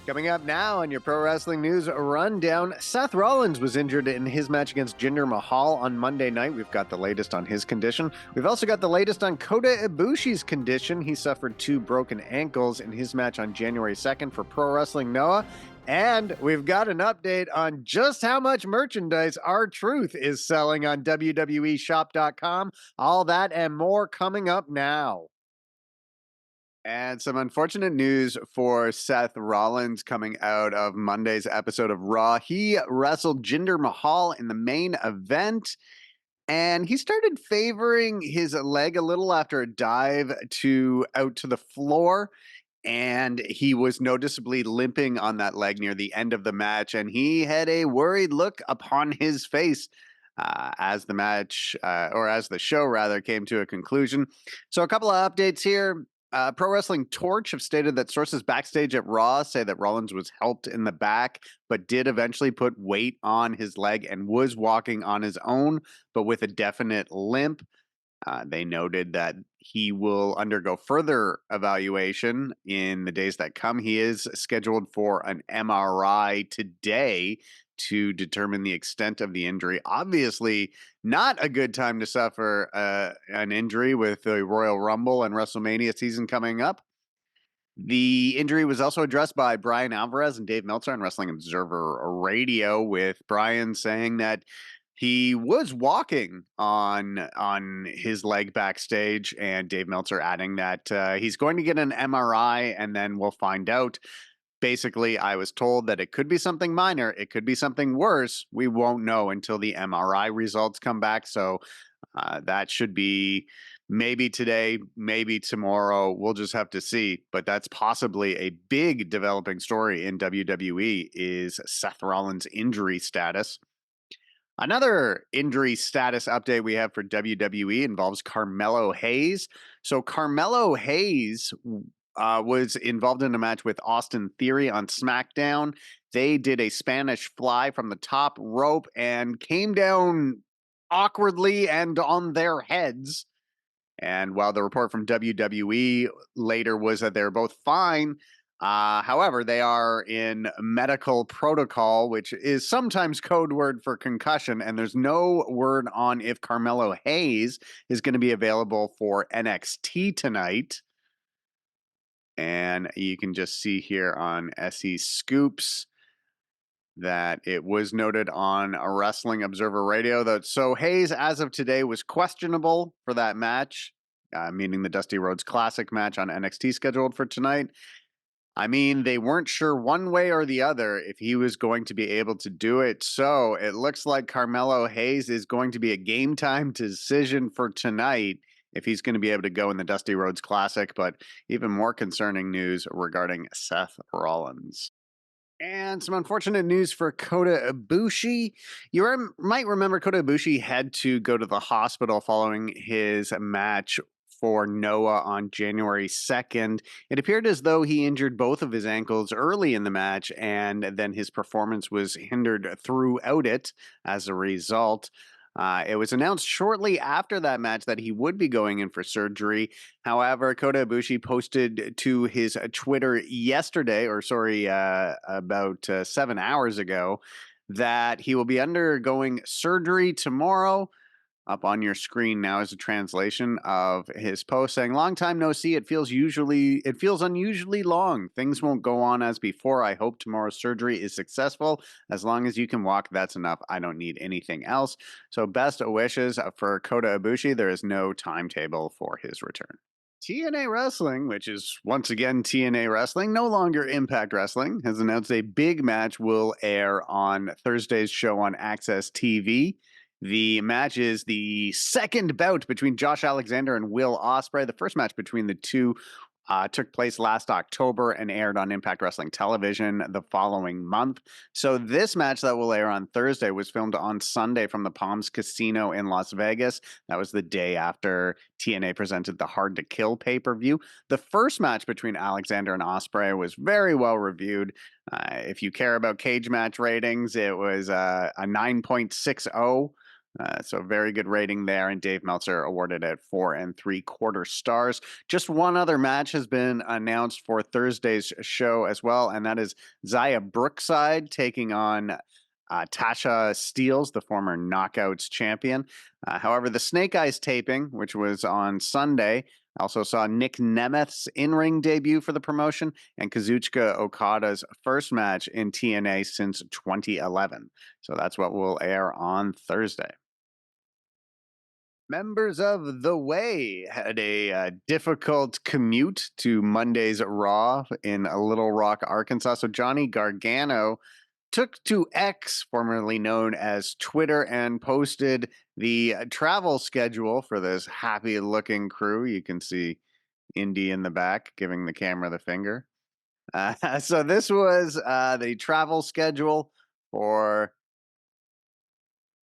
Coming up now on your Pro Wrestling News Rundown, Seth Rollins was injured in his match against Jinder Mahal on Monday night. We've got the latest on his condition. We've also got the latest on Kota Ibushi's condition. He suffered 2 broken ankles in his match on January 2nd for Pro Wrestling Noah. And we've got an update on just how much merchandise R-Truth is selling on WWEshop.com. All that and more coming up now. And some unfortunate news for Seth Rollins coming out of Monday's episode of Raw. He wrestled Jinder Mahal in the main event, and he started favoring his leg a little after a dive out to the floor, and he was noticeably limping on that leg near the end of the match, and he had a worried look upon his face as the match, or as the show rather, came to a conclusion. So a couple of updates here. Pro Wrestling Torch have stated that sources backstage at Raw say that Rollins was helped in the back, but did eventually put weight on his leg and was walking on his own, but with a definite limp. They noted that he will undergo further evaluation in the days that come. He is scheduled for an MRI today to determine the extent of the injury. Obviously, not a good time to suffer an injury with the Royal Rumble and WrestleMania season coming up. The injury was also addressed by Brian Alvarez and Dave Meltzer on Wrestling Observer Radio, with Brian saying that he was walking on his leg backstage, and Dave Meltzer adding that he's going to get an MRI and then we'll find out. Basically, I was told that it could be something minor. It could be something worse. We won't know until the MRI results come back. So that should be maybe today, maybe tomorrow. We'll just have to see. But that's possibly a big developing story in WWE, is Seth Rollins' injury status. Another injury status update we have for WWE involves Carmelo Hayes. So Carmelo Hayes was involved in a match with Austin Theory on SmackDown. They did a Spanish fly from the top rope and came down awkwardly and on their heads. And while the report from WWE later was that they're both fine, however, they are in medical protocol, which is sometimes code word for concussion, and there's no word on if Carmelo Hayes is going to be available for NXT tonight. And you can just see here on SE Scoops that it was noted on a Wrestling Observer Radio that so Hayes, as of today, was questionable for that match, meaning the Dusty Rhodes Classic match on NXT scheduled for tonight. I mean, they weren't sure one way or the other if he was going to be able to do it. So it looks like Carmelo Hayes is going to be a game time decision for tonight if he's going to be able to go in the Dusty Rhodes Classic. But even more concerning news regarding Seth Rollins. And some unfortunate news for Kota Ibushi. You might remember Kota Ibushi had to go to the hospital following his match for Noah on January 2nd. It appeared as though he injured both of his ankles early in the match, and then his performance was hindered throughout it as a result. It was announced shortly after that match that he would be going in for surgery. However, Kota Ibushi posted to his Twitter yesterday, about 7 hours ago, that he will be undergoing surgery tomorrow. Up on your screen now is a translation of his post saying, "Long time no see. It feels unusually long. Things won't go on as before. I hope tomorrow's surgery is successful. As long as you can walk, that's enough. I don't need anything else." So best wishes for Kota Ibushi. There is no timetable for his return. TNA Wrestling, which is once again TNA Wrestling, no longer Impact Wrestling, has announced a big match will air on Thursday's show on Access TV. The match is the second bout between Josh Alexander and Will Ospreay. The first match between the two took place last October and aired on Impact Wrestling Television the following month. So this match that will air on Thursday was filmed on Sunday from the Palms Casino in Las Vegas. That was the day after TNA presented the Hard to Kill pay-per-view. The first match between Alexander and Ospreay was very well reviewed. If you care about cage match ratings, it was a 9.60 So very good rating there, and Dave Meltzer awarded it 4.75 stars. Just one other match has been announced for Thursday's show as well, and that is Zaya Brookside taking on Tasha Steeles, the former Knockouts champion. However, the Snake Eyes taping, which was on Sunday, also saw Nick Nemeth's in-ring debut for the promotion and Kazuchika Okada's first match in TNA since 2011. So that's what will air on Thursday. Members of The Way had a difficult commute to Monday's Raw in Little Rock, Arkansas. So Johnny Gargano took to X, formerly known as Twitter, and posted the travel schedule for this happy-looking crew. You can see Indy in the back giving the camera the finger. So this was the travel schedule for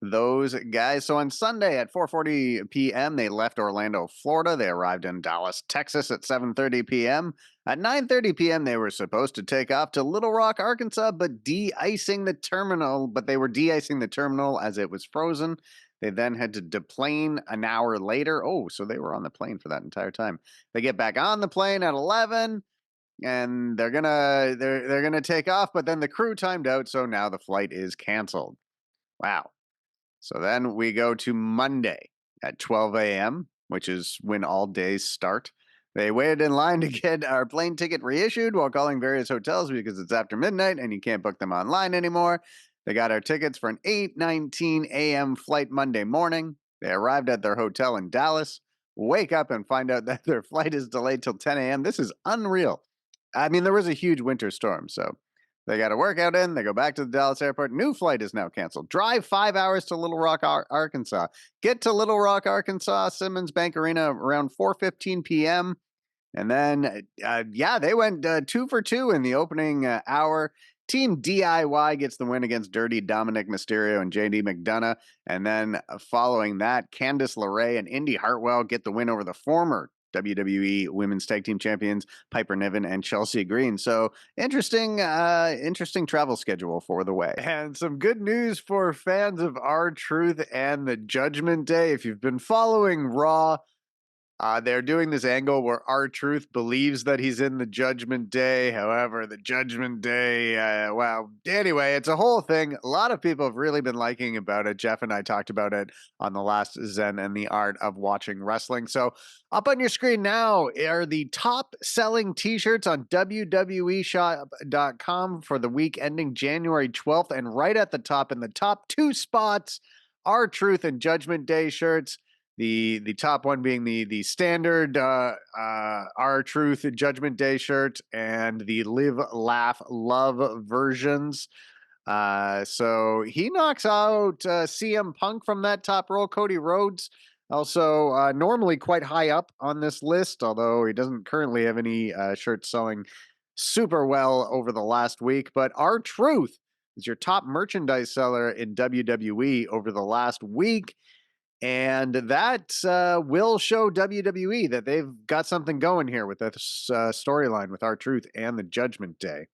those guys. So on Sunday at 4:40 p.m., they left Orlando, Florida. They arrived in Dallas, Texas at 7:30 p.m. At 9:30 p.m., they were supposed to take off to Little Rock, Arkansas, but de-icing the terminal. But they were de-icing the terminal as it was frozen. They then had to deplane an hour later. Oh, so they were on the plane for that entire time. They get back on the plane at 11, and they're gonna take off. But then the crew timed out, so now the flight is canceled. Wow. So then we go to Monday at 12 a.m., which is when all days start. They waited in line to get our plane ticket reissued while calling various hotels because it's after midnight and you can't book them online anymore. They got our tickets for an 8:19 a.m. flight Monday morning. They arrived at their hotel in Dallas, wake up and find out that their flight is delayed till 10 a.m. This is unreal. I mean, there was a huge winter storm, so they got a workout in. They go back to the Dallas airport. New flight is now canceled. Drive 5 hours to Little Rock, Arkansas. Get to Little Rock, Arkansas, Simmons Bank Arena around 4:15 p.m. And then, they went 2 for 2 in the opening hour. Team DIY gets the win against Dirty Dominic Mysterio and JD McDonough. And then following that, Candice LeRae and Indy Hartwell get the win over the former WWE Women's Tag Team Champions Piper Niven and Chelsea Green. So interesting travel schedule for The Way. And some good news for fans of R-Truth and the Judgment Day. If you've been following Raw, they're doing this angle where R-Truth believes that he's in the Judgment Day. However, the Judgment Day, anyway, it's a whole thing. A lot of people have really been liking about it. Jeff and I talked about it on the last Zen and the Art of Watching Wrestling. So up on your screen now are the top selling t-shirts on WWEshop.com for the week ending January 12th. And right at the top, in the top 2 spots, R-Truth and Judgment Day shirts. The top one being the standard R-Truth Judgment Day shirt and the Live, Laugh, Love versions. So he knocks out CM Punk from that top row. Cody Rhodes also normally quite high up on this list, although he doesn't currently have any shirts selling super well over the last week. But R-Truth is your top merchandise seller in WWE over the last week. And that will show WWE that they've got something going here with this storyline with R-Truth and the Judgment Day.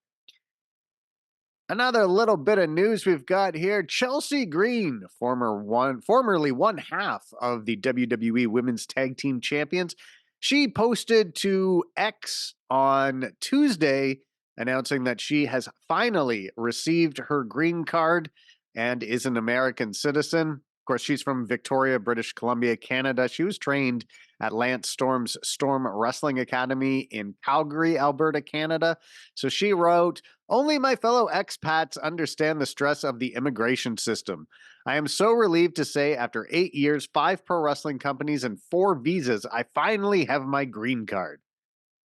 Another little bit of news we've got here. Chelsea Green, formerly one half of the WWE Women's Tag Team Champions, she posted to X on Tuesday announcing that she has finally received her green card and is an American citizen. Of course, she's from Victoria, British Columbia, Canada. She was trained at Lance Storm's Storm Wrestling Academy in Calgary, Alberta, Canada. So she wrote, "Only my fellow expats understand the stress of the immigration system. I am so relieved to say after 8 years, 5 pro wrestling companies, and 4 visas, I finally have my green card."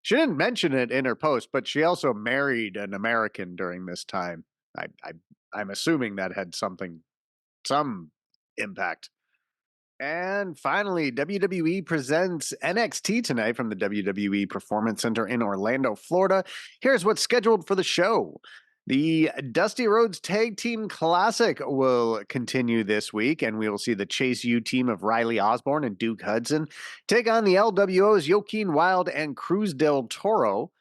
She didn't mention it in her post, but she also married an American during this time. I'm assuming that had some impact. And finally, WWE presents NXT tonight from the WWE Performance Center in Orlando, Florida. Here's what's scheduled for the show. The Dusty Rhodes Tag Team Classic will continue this week, and we will see the Chase U team of Riley Osborne and Duke Hudson take on the LWO's Joaquin Wilde and Cruz del Toro.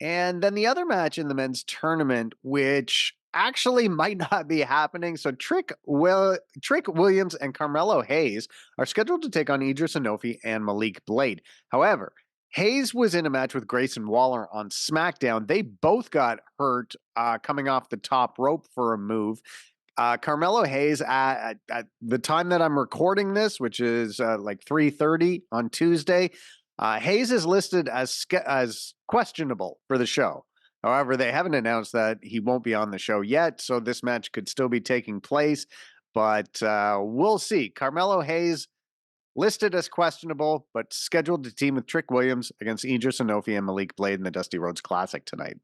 And then the other match in the men's tournament, which actually might not be happening. So Trick Williams and Carmelo Hayes are scheduled to take on Idris Enofi and Malik Blade. However, Hayes was in a match with Grayson Waller on SmackDown. They both got hurt coming off the top rope for a move. Carmelo Hayes, at the time that I'm recording this, which is like 3:30 on Tuesday, Hayes is listed as questionable for the show. However, they haven't announced that he won't be on the show yet, so this match could still be taking place. But we'll see. Carmelo Hayes listed as questionable, but scheduled to team with Trick Williams against Idris Enofi and Malik Blade in the Dusty Rhodes Classic tonight.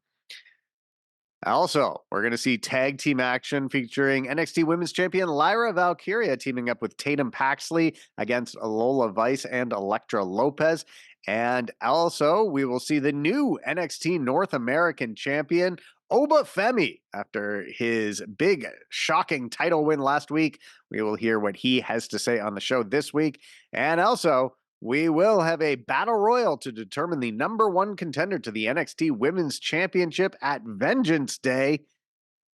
Also, we're going to see tag team action featuring NXT Women's Champion Lyra Valkyria teaming up with Tatum Paxley against Lola Vice and Elektra Lopez. And also, we will see the new NXT North American Champion, Oba Femi, after his big, shocking title win last week. We will hear what he has to say on the show this week. And also, we will have a battle royal to determine the number one contender to the NXT Women's Championship at Vengeance Day.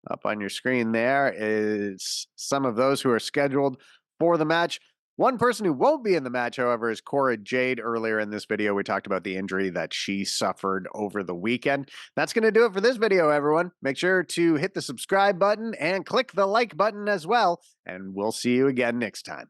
Up on your screen there is some of those who are scheduled for the match. One person who won't be in the match, however, is Cora Jade. Earlier in this video, we talked about the injury that she suffered over the weekend. That's going to do it for this video, everyone. Make sure to hit the subscribe button and click the like button as well, and we'll see you again next time.